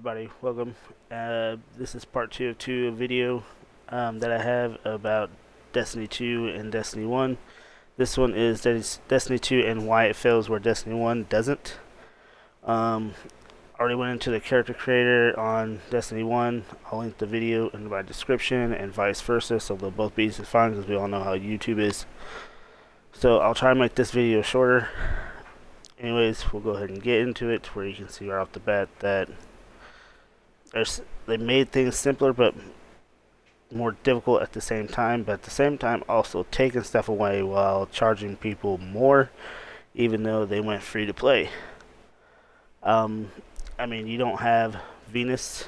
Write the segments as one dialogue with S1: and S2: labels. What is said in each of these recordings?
S1: everybody, welcome. This is part 2 of 2 video that I have about Destiny 2 and Destiny 1. This one is Destiny 2 and why it fails where Destiny 1 doesn't. Already went into the character creator on Destiny 1. I'll link the video in my description and vice versa, so they'll both be easy to find because we all know how YouTube is. So I'll try to make this video shorter. Anyways, we'll go ahead and get into it where you can see right off the bat that they made things simpler but more difficult at the same time, but at the same time also taking stuff away while charging people more, even though they went free to play. I mean, you don't have Venus,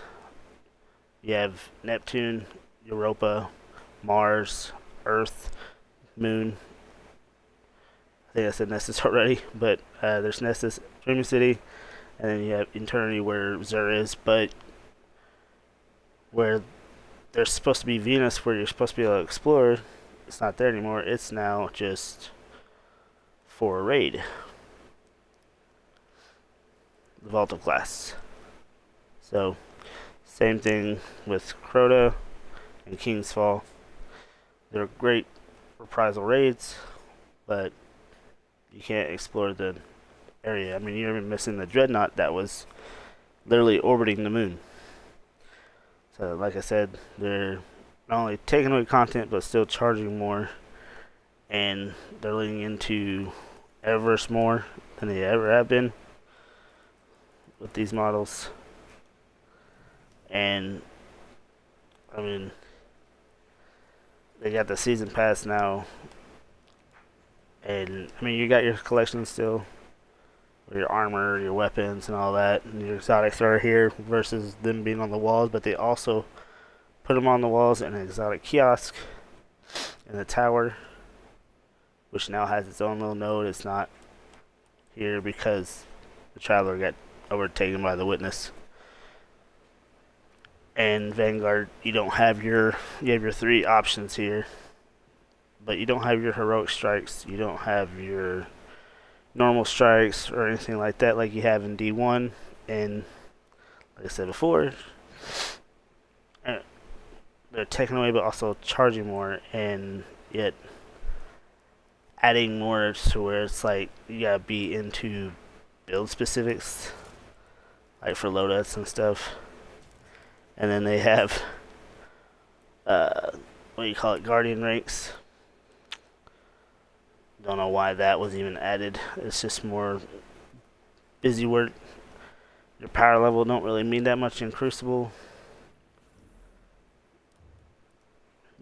S1: you have Neptune, Europa, Mars, Earth, Moon. I think I said Nessus already, but there's Nessus, Dreaming City, and then you have Eternity where Xur is, but where there's supposed to be Venus where you're supposed to be able to explore, it's not there anymore. It's now just for a raid. The Vault of Glass. So, same thing with Crota and King's Fall. They're great reprisal raids, but you can't explore the area. I mean, you're even missing the Dreadnought that was literally orbiting the moon. So, like I said, they're not only taking away content, but still charging more. And they're leaning into Eververse more than they ever have been with these models. And, I mean, they got the Season Pass now. And, I mean, you got your collection still. Your armor, your weapons, and all that, and your exotics are here versus them being on the walls, but they also put them on the walls in an exotic kiosk in the tower, which now has its own little node. It's not here because the Traveler got overtaken by the Witness. And Vanguard, you have your 3 options here, but you don't have your heroic strikes. You don't have your normal strikes or anything like that like you have in D1. And like I said before, they're taking away but also charging more, and yet adding more to where it's like you gotta be into build specifics, like for loadouts and stuff. And then they have what do you call it, Guardian ranks. Don't know why that was even added. It's just more busy work. Your power level don't really mean that much in Crucible,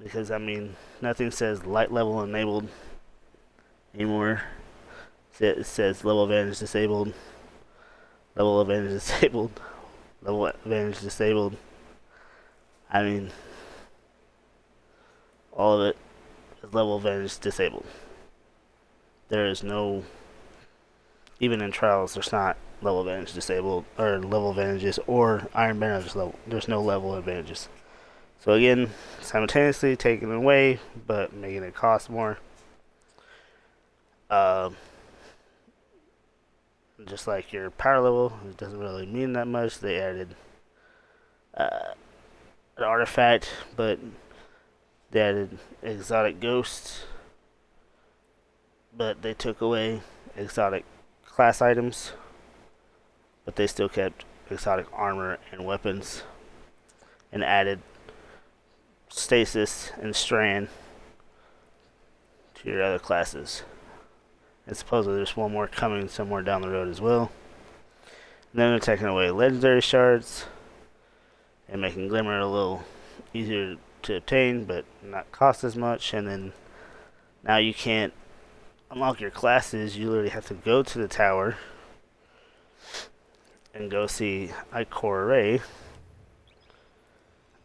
S1: because I mean nothing says light level enabled anymore. It says level advantage disabled, level advantage disabled, level advantage disabled. I mean, all of it is level advantage disabled. There is no, even in trials, there's not level advantage disabled, or level advantages, or Iron Banner's level. There's no level advantages. So again, simultaneously taking it away, but making it cost more. Just like your power level, it doesn't really mean that much. They added an artifact, but they added exotic ghosts. But they took away exotic class items, but they still kept exotic armor and weapons, and added stasis and strand to your other classes. And supposedly there's one more coming somewhere down the road as well. And then they're taking away legendary shards and making Glimmer a little easier to obtain but not cost as much. And then now you can't unlock your classes. You literally have to go to the tower and go see Icor Array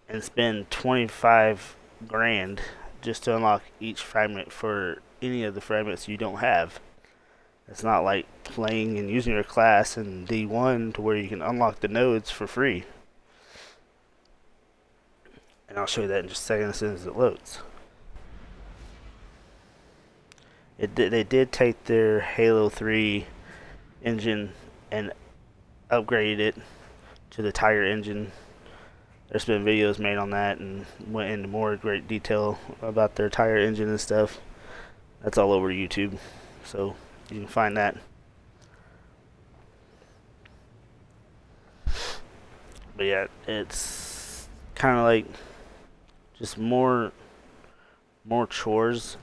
S1: and spend 25 grand just to unlock each fragment for any of the fragments you don't have. It's not like playing and using your class in D1 to where you can unlock the nodes for free. And I'll show you that in just a second as soon as it loads. They did take their Halo 3 engine and upgraded it to the tire engine. There's been videos made on that and went into more great detail about their tire engine and stuff. That's all over YouTube, so you can find that. But yeah, it's kind of like just more chores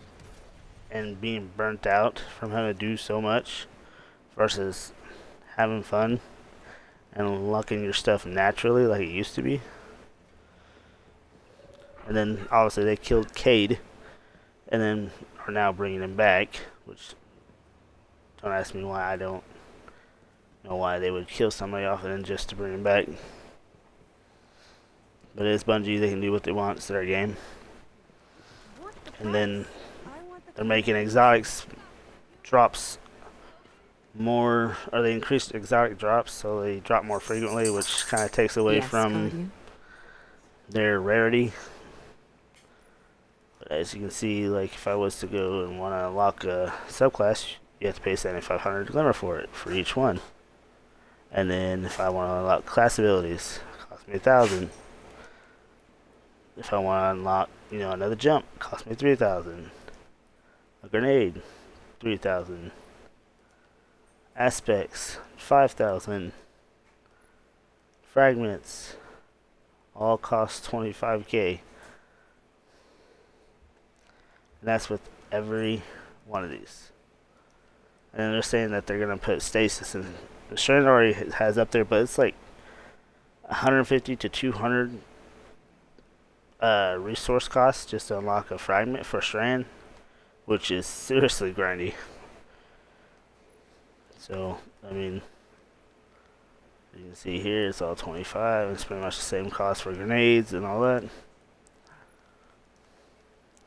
S1: and being burnt out from having to do so much versus having fun and unlocking your stuff naturally like it used to be. And then obviously they killed Cade and then are now bringing him back, which don't ask me why. I don't know why they would kill somebody off and then just to bring him back. But it's Bungie, they can do what they want, it's their game. And then they're making exotics drops more, or they increased exotic drops, so they drop more frequently, which kind of takes away from their rarity. But as you can see, like if I was to go and want to unlock a subclass, you have to pay 7,500 glimmer for it, for each one. And then if I want to unlock class abilities, it costs me 1,000. If I want to unlock, another jump, it costs me 3,000. A grenade, 3,000. Aspects, 5,000. Fragments, all cost 25k. And that's with every one of these. And then they're saying that they're gonna put stasis in. The Strand already has up there, but it's like 150 to 200 resource costs just to unlock a fragment for Strand, which is seriously grindy. So, I mean, you can see here it's all 25. It's pretty much the same cost for grenades and all that.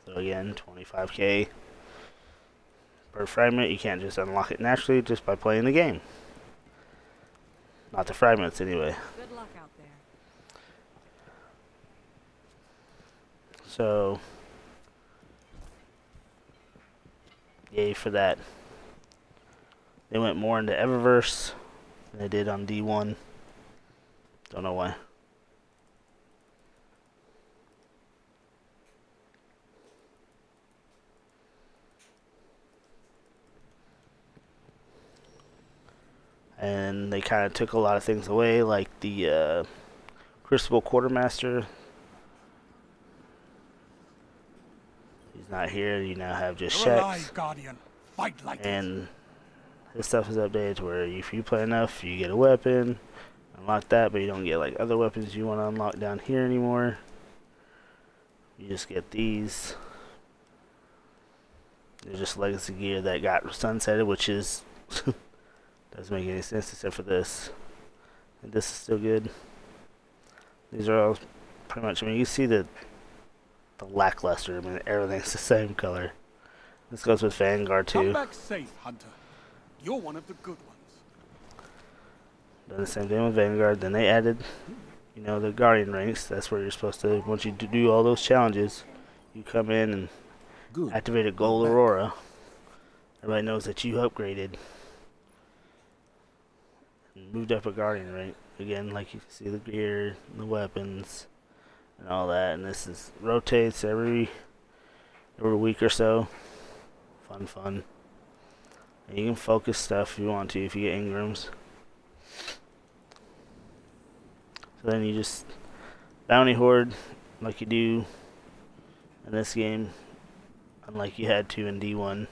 S1: So again, 25k per fragment. You can't just unlock it naturally just by playing the game. Not the fragments anyway.
S2: Good luck out there.
S1: So, yay for that. They went more into Eververse than they did on D1. Don't know why. And they kind of took a lot of things away, like the Crucible Quartermaster. He's not here. You now have just checks.
S3: Guardian. Fight like
S1: and this stuff is updated to where if you play enough, you get a weapon, unlock that, but you don't get like other weapons you want to unlock down here anymore. You just get these. There's just legacy gear that got sunsetted, which is doesn't make any sense except for this. And this is still good. These are all pretty much. I mean, you see the lackluster. I mean, everything's the same color. This goes with Vanguard too.
S3: Come back safe, Hunter. You're one of the good ones.
S1: Done the same thing with Vanguard. Then they added, the Guardian ranks. That's where you're supposed to, once you do all those challenges, you come in and activate a Gold Aurora. Everybody knows that you upgraded and moved up a Guardian rank. Again, like you can see the gear, the weapons, and all that. And this is rotates every week or so. Fun. And you can focus stuff if you want to, if you get Ingrams. So then you just bounty hoard like you do in this game, unlike you had to in D1.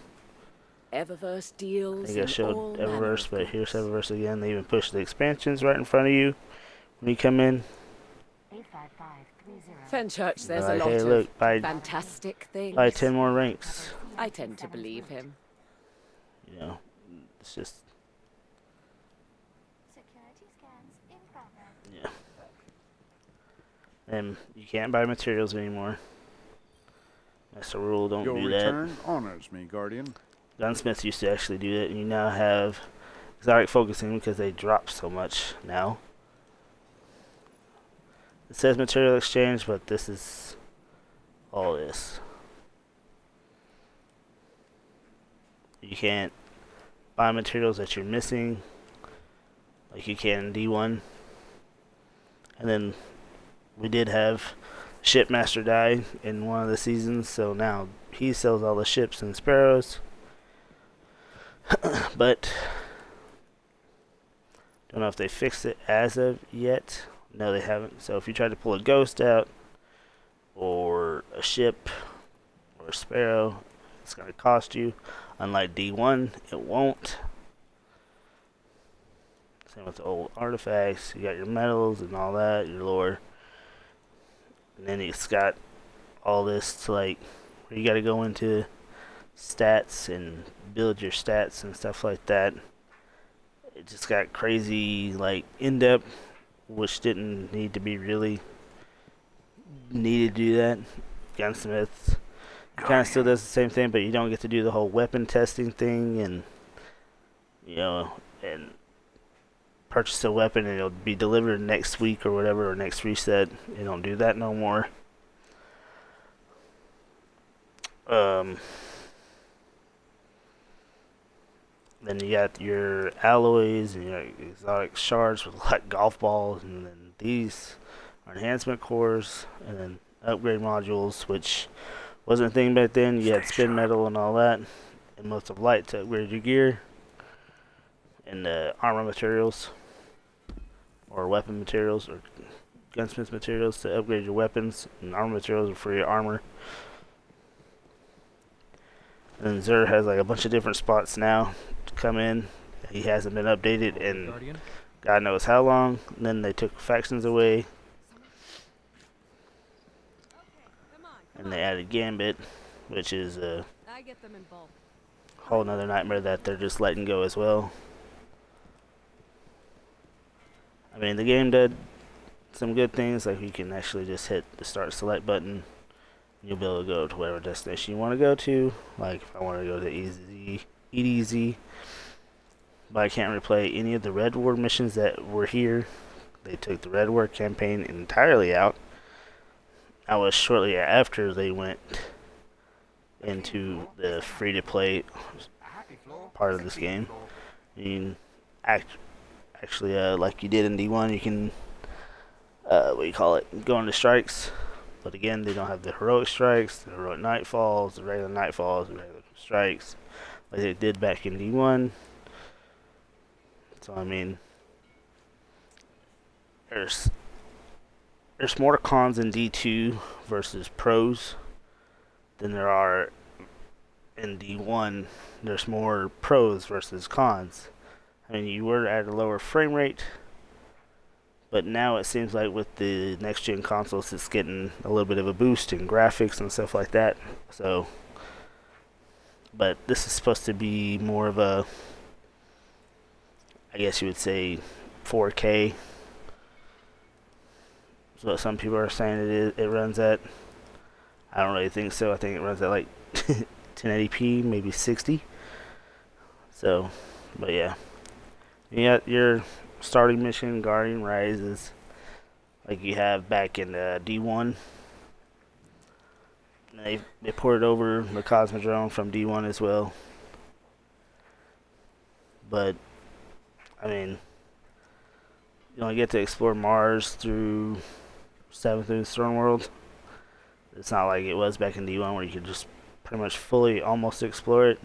S2: Eververse deals.
S1: I think I showed Eververse, but here's Eververse again. They even push the expansions right in front of you when you come in.
S2: Fenchurch, there's
S1: Like,
S2: a lot
S1: hey,
S2: of
S1: look,
S2: fantastic things.
S1: buy 10 more ranks.
S2: I tend to believe him.
S1: It's just,
S4: Security scans in progress.
S1: yeah. And you can't buy materials anymore. That's the rule. Don't
S5: Your
S1: do that.
S5: return honors me, Guardian.
S1: Gunsmiths used to actually do that, and you now have exotic focusing because they drop so much now. It says material exchange, but this is all this. You can't buy materials that you're missing like you can in D1. And then we did have Shipmaster die in one of the seasons, so now he sells all the ships and sparrows. But don't know if they fixed it as of yet. No, they haven't. So if you try to pull a ghost out, or a ship, or a sparrow, it's going to cost you. Unlike D1, it won't. Same with the old artifacts. You got your medals and all that, your lore. And then it's got all this to like, where you got to go into stats and build your stats and stuff like that. It just got crazy, like, in-depth, which didn't need to be really needed to do that. Gunsmiths, it kind of still does the same thing, but you don't get to do the whole weapon testing thing and, you know, and purchase a weapon and it'll be delivered next week or whatever, or next reset. You don't do that no more. Then you got your alloys and your exotic shards with like golf balls, and then these are enhancement cores, and then upgrade modules, which wasn't a thing back then. You had spin metal and all that, and most of light to upgrade your gear, and armor materials, or weapon materials, or gunsmith materials to upgrade your weapons, and armor materials for your armor. And Xur has like a bunch of different spots now to come in. He hasn't been updated in God knows how long. And then they took factions away, and they added Gambit, which is a whole nother nightmare that they're just letting go as well. I mean, the game did some good things, like you can actually just hit the start select button. You'll be able to go to whatever destination you want to go to. Like if I want to go to EDZ, but I can't replay any of the Red War missions that were here. They took the Red War campaign entirely out. That was shortly after they went into the free-to-play part of this game. You can actually, like you did in D1, you can, go into strikes. But again, they don't have the heroic strikes, the heroic nightfalls, the regular nightfalls, the regular strikes, like they did back in D1. So I mean, there's more cons in D2 versus pros than there are in D1. There's more pros versus cons. I mean, you were at a lower frame rate, but now it seems like with the next gen consoles, it's getting a little bit of a boost in graphics and stuff like that. So, but this is supposed to be more of a, I guess you would say, 4K. That's what some people are saying it runs at. I don't really think so. I think it runs at like 1080p, maybe 60. So, but yeah. You got your starting mission, Guardian Rises, like you have back in D1. They ported over the Cosmodrome from D1 as well. But, I mean, you only get to explore Mars through 7th through the Storm World. It's not like it was back in D1 where you could just pretty much fully almost explore it.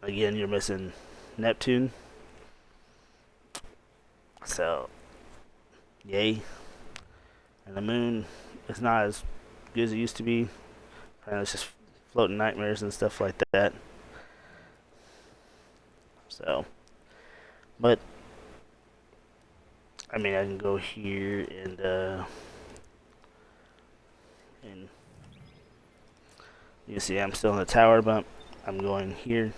S1: Again, you're missing Neptune. So, yay. And the moon is not as good as it used to be. And it's just floating nightmares and stuff like that. So, but, I mean, I can go here and you see I'm still in the tower bump. I'm going here.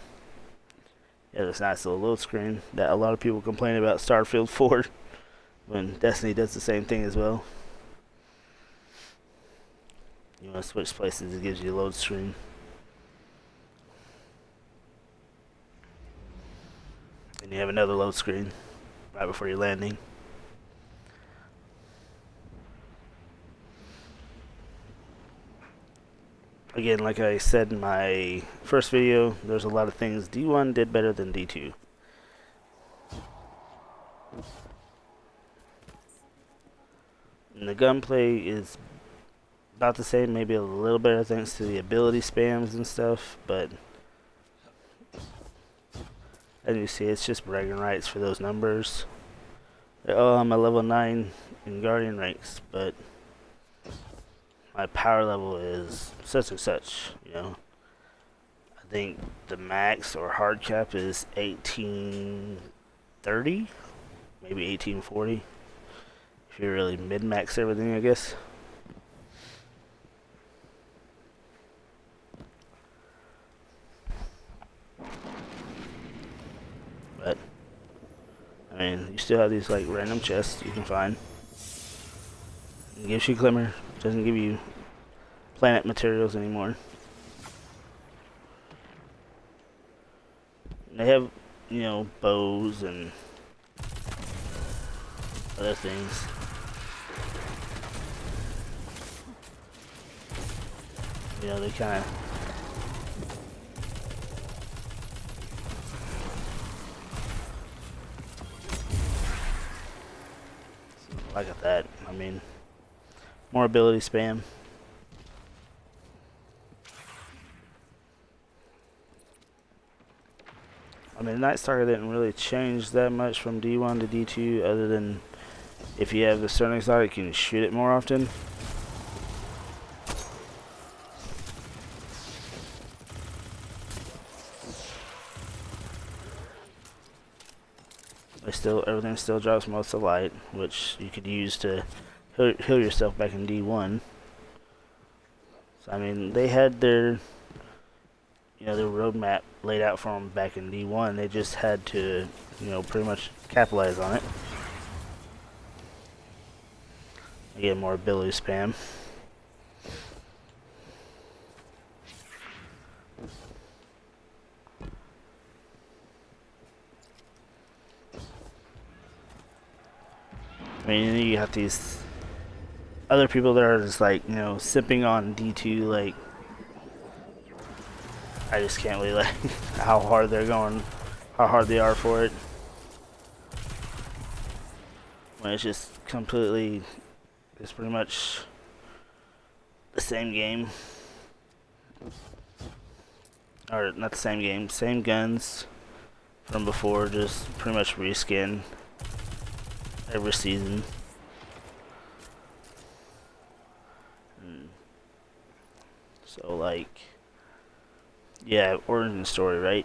S1: Yeah, this nice little load screen that a lot of people complain about Starfield 4 when Destiny does the same thing as well. You want to switch places, it gives you a load screen. And you have another load screen right before you're landing. Again, like I said in my first video, there's a lot of things D1 did better than D2. And the gunplay is about the same, maybe a little better thanks to the ability spams and stuff, but as you see, it's just bragging rights for those numbers. Oh, I'm a level 9 in Guardian ranks, but my power level is such and such, you know. I think the max or hard cap is 1830, maybe 1840. If you really mid-max everything, I guess. But I mean, you still have these like random chests you can find. It gives you glimmer. Doesn't give you planet materials anymore. They have, you know, bows and other things. You know, they kind of like at that. I mean, more ability spam. I mean, Night Stalker didn't really change that much from D1 to D2, other than if you have the certain exotic, you can shoot it more often. Everything still drops most of light, which you could use to heal yourself back in D1. So I mean, they had their, you know, their roadmap laid out for them back in D1. They just had to, you know, pretty much capitalize on it. Get more ability spam. I mean, you have these other people that are just like, you know, sipping on D2, like, I just can't believe like how hard they're going, how hard they are for it. When it's just completely, it's pretty much the same game. Or not the same game, same guns from before, just pretty much reskin every season. So like, yeah, origin story, right?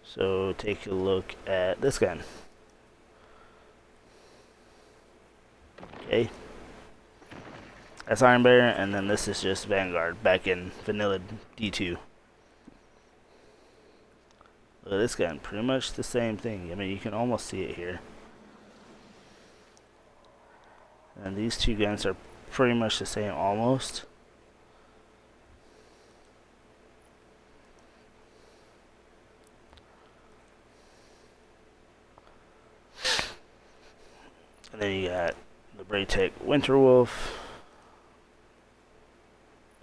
S1: So take a look at this gun. Okay, that's Iron Bear, and then this is just Vanguard back in vanilla D2. Look at this gun, pretty much the same thing. I mean, you can almost see it here. And these two guns are pretty much the same, almost. And then you got the Braytech Winterwolf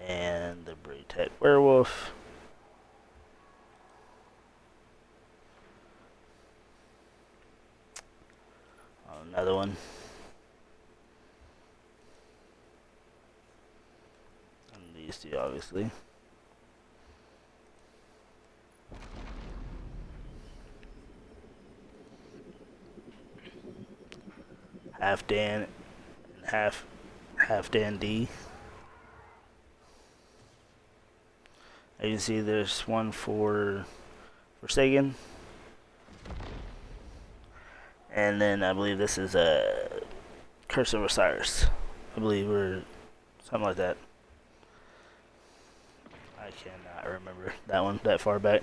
S1: and the Braytech Werewolf. Another one. And these two, obviously. Half Dan and half Dan D. As you can see, there's one for Sagan. And then I believe this is a Curse of Osiris, I believe, or something like that. I cannot remember that one that far back.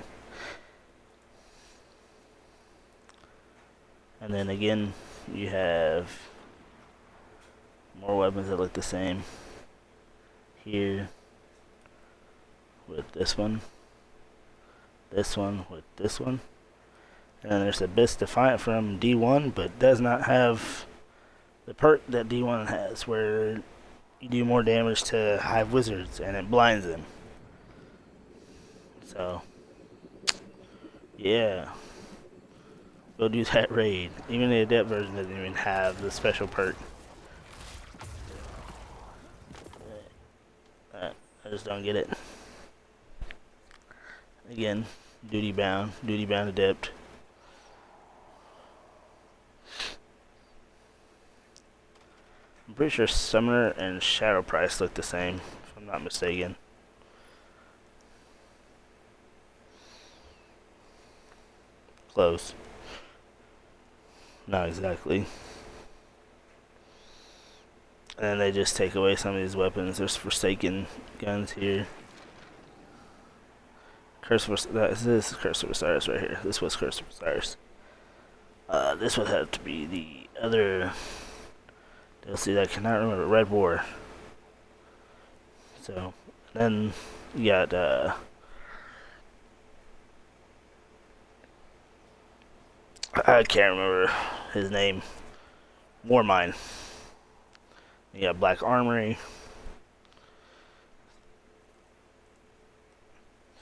S1: And then again, you have more weapons that look the same here with this one with this one. And then there's Abyss Defiant from D1, but does not have the perk that D1 has, where you do more damage to Hive Wizards and it blinds them. So, yeah. Go do that raid. Even the adept version doesn't even have the special perk. I just don't get it. Again, duty bound adept. I'm pretty sure Summoner and Shadow Price look the same, if I'm not mistaken. Close. Not exactly. And then they just take away some of these weapons. There's Forsaken guns here. Curse of this is Curse of Osiris right here. This was Curse of Osiris. This would have to be the other DLC that I cannot remember. Red War. So then you got I can't remember his name. Warmind. You got Black Armory.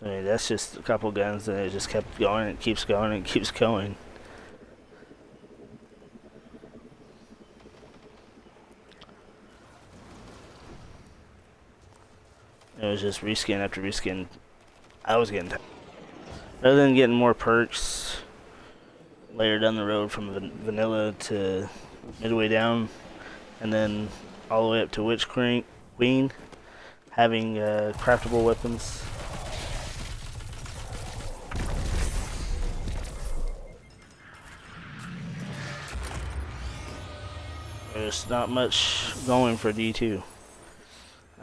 S1: I mean, that's just a couple guns, and it just kept going. It keeps going. And keeps going. It was just reskin after reskin. I was getting tired. Other than getting more perks later down the road from vanilla to midway down, and then all the way up to Witch Queen, having craftable weapons. There's not much going for D2.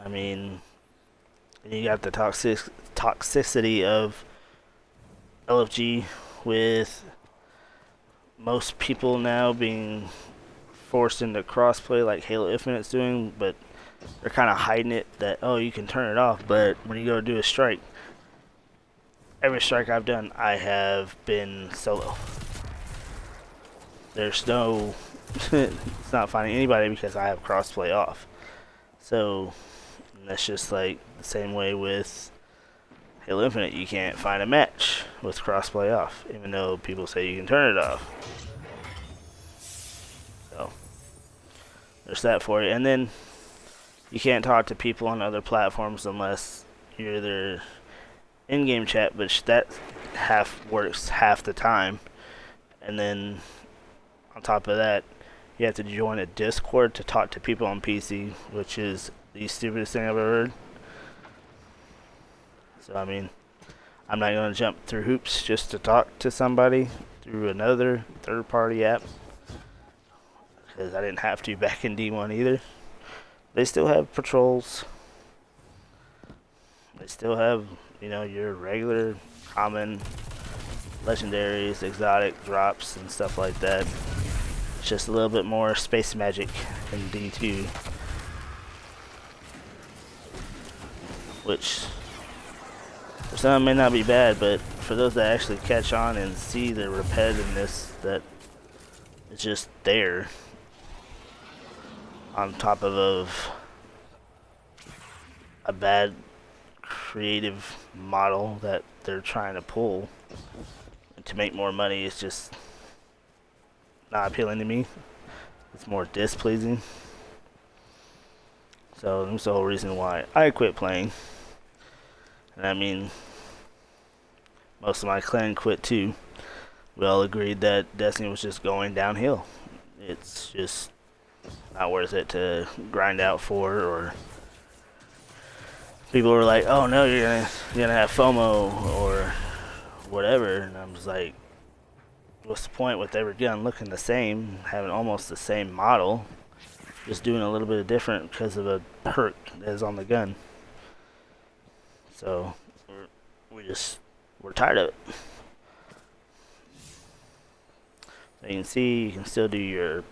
S1: I mean, you got the toxicity of LFG with most people now being forced into crossplay like Halo Infinite's doing, but they're kind of hiding it that, oh, you can turn it off, but when you go do a strike, every strike I've done, I have been solo. There's no it's not finding anybody because I have crossplay off. So that's just like the same way with Halo Infinite. You can't find a match with crossplay off, even though people say you can turn it off. So there's that for you. And then you can't talk to people on other platforms unless you're their in-game chat, which that works half the time. And then on top of that, you have to join a Discord to talk to people on PC, which is the stupidest thing I've ever heard. So, I mean, I'm not going to jump through hoops just to talk to somebody through another third-party app, because I didn't have to back in D1 either. They still have patrols. They still have, you know, your regular, common, legendaries, exotic drops, and stuff like that. It's just a little bit more space magic in D2, which for some may not be bad, but for those that actually catch on and see the repetitiveness that is just there, on top of a bad creative model that they're trying to pull to make more money, it's just not appealing to me. It's more displeasing. So that's the whole reason why I quit playing. And I mean, most of my clan quit too. We all agreed that Destiny was just going downhill. It's just not worth it to grind out for, or people were like, oh no, you're gonna have FOMO or whatever, and I'm just like, what's the point with every gun looking the same, having almost the same model, just doing a little bit of different because of a perk that is on the gun. So we're tired of it. So you can see, you can still do your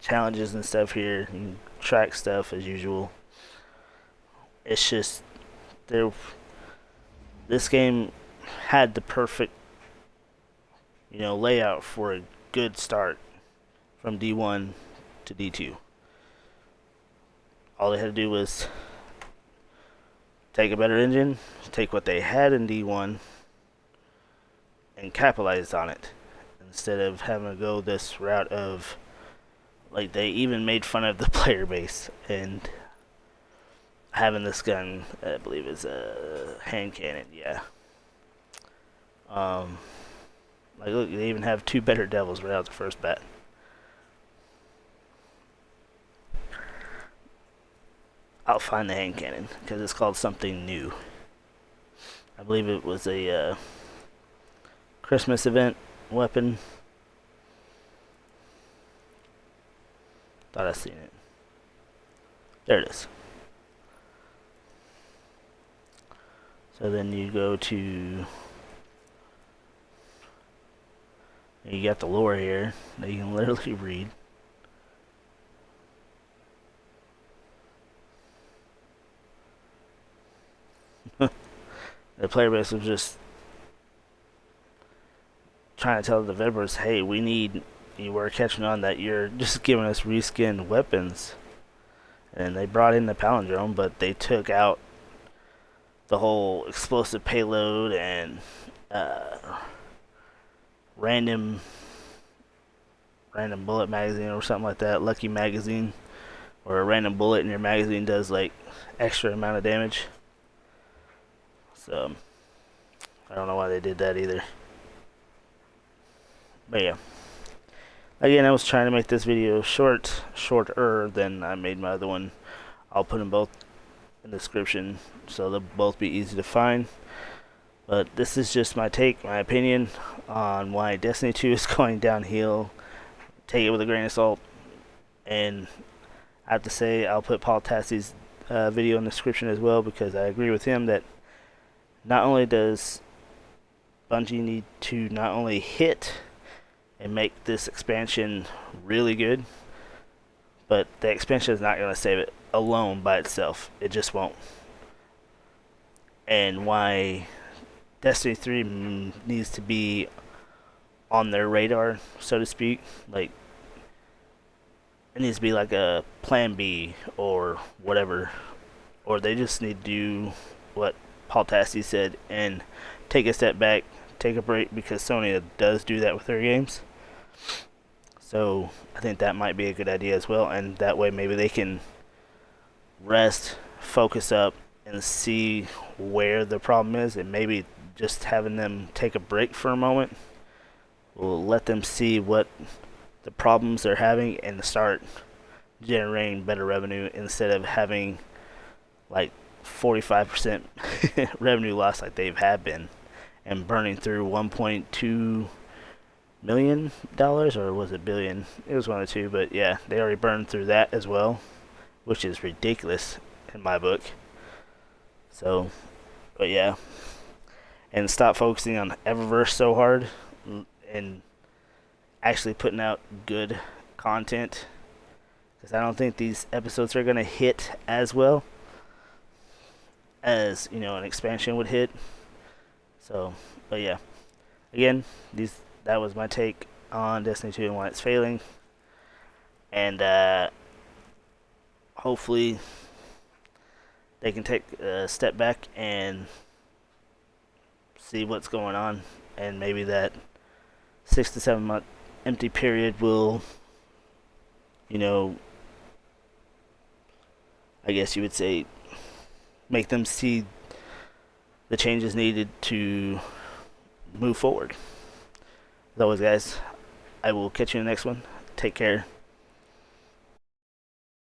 S1: challenges and stuff here. You can track stuff as usual. It's just this game had the perfect, you know, layout for a good start from D1 to D2. All they had to do was take a better engine, take what they had in D1, and capitalize on it. instead of having to go this route of, like, they even made fun of the player base and having this gun. I believe is a hand cannon. Yeah. Like, look, they even have 2 better devils right out the first bat. I'll find the hand cannon because it's called something new. I believe it was a Christmas event weapon. Thought I seen it. There it is. So then you go to, you got the lore here that you can literally read. The player base was just trying to tell the developers, hey, we're catching on that you're just giving us reskinned weapons. And they brought in the palindrome, but they took out the whole explosive payload and random bullet magazine or something like that, lucky magazine, or a random bullet in your magazine does like extra amount of damage. So I don't know why they did that either. But yeah. Again, I was trying to make this video shorter than I made my other one. I'll put them both in the description so they'll both be easy to find. But this is just my take, my opinion on why Destiny 2 is going downhill. Take it with a grain of salt. And I have to say, I'll put Paul Tassie's video in the description as well, because I agree with him that not only does Bungie need to not only hit and make this expansion really good, but the expansion is not going to save it alone by itself. It just won't. And why Destiny 3 needs to be on their radar, so to speak. Like, it needs to be like a plan B or whatever. Or they just need to do what Paul Tassi said and take a step back, take a break, because Sony does do that with their games. So I think that might be a good idea as well, and that way maybe they can rest, focus up, and see where the problem is, and maybe just having them take a break for a moment will let them see what the problems they're having and start generating better revenue instead of having like 45% revenue loss like they've had been and burning through $1.2 million, or was it billion? It was one of the two, but yeah, they already burned through that as well, which is ridiculous in my book. So, but yeah, and stop focusing on Eververse so hard and actually putting out good content, because I don't think these episodes are gonna hit as well as, you know, an expansion would hit. So, but yeah, again, that was my take on Destiny 2 and why it's failing, and hopefully they can take a step back and see what's going on, and maybe that 6 to 7 month empty period will, you know, I guess you would say, make them see the changes needed to move forward. As always, guys, I will catch you in the next one. Take care.